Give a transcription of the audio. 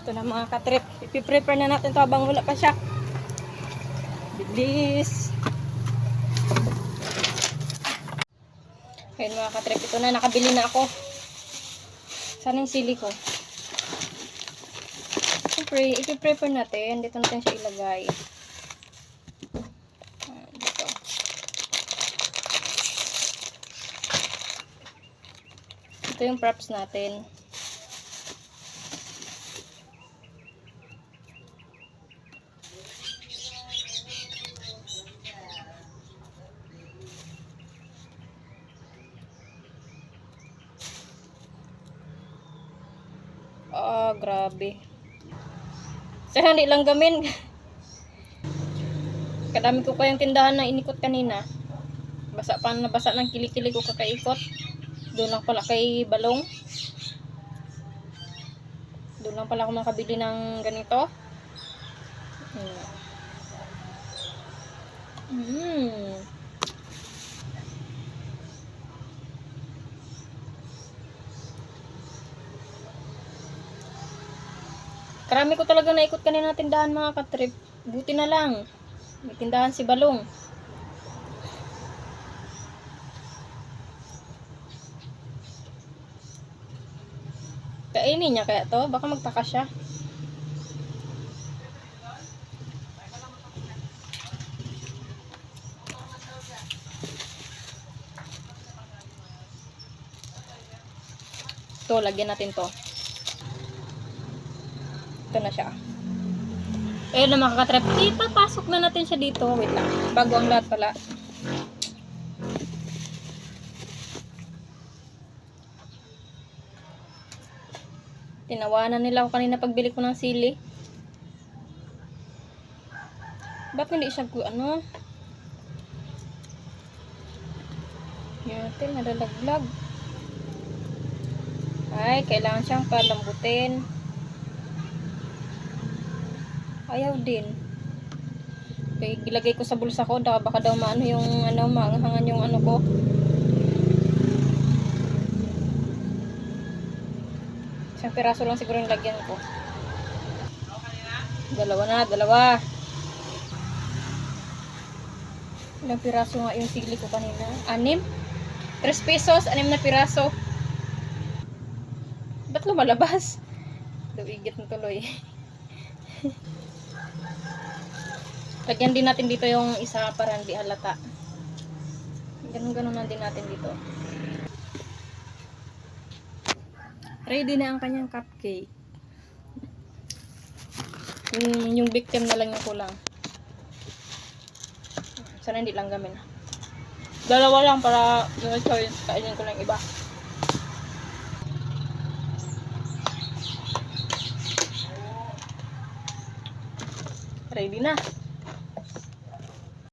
Ito na mga katrip. Ipiprepare na natin ito habang wala pa siya. Bilis. Ayun mga katrip. Ito na. Nakabili na ako. Saan yung sili ko? Siyempre, ipiprepare natin. Dito natin siya ilagay. Dito. Ito yung props natin. Grabe. Sana hindi lang gamin. Kadami ko pa yung tindahan na inikot kanina. Basa pa na basa ng kilikili ko kakaikot. Doon lang pala kay Balong. Doon lang pala ako makabili ng ganito. Karami ko talaga naikot kanina tindahan mga katrip. Buti na lang. May tindahan si Balong. Kainin niya kaya to? Baka magtaka siya. Ito, lagyan natin to. Ito na siya. Ayun na mga katrip. Ipapasok na natin siya dito. Wait lang. Bago ang lahat pala. Tinawanan nila ako kanina pagbili ko ng sili. Ba't hindi siya ano? Yan, nadalaglag. Ay, kailangan siyang palambutin. Ayaw din. Okay, ilagay ko sa bulsa ko. Baka daw maano yung ano, maanghangan yung ano ko. Isang piraso lang siguro yung lagyan ko. Dalawa. Ilang piraso nga yung sili ko kanina? 6? 3 pesos, 6 na piraso. Ba't lumalabas? Duwigit na tuloy. Lagyan din natin dito yung isa para hindi halata. Ganun-ganun na din natin dito. Ready na ang kanyang cupcake. Yung victim na lang yung kulang. Sana hindi lang gamin. Dalawa lang para yung choice. Kainin ko lang iba. Ready na.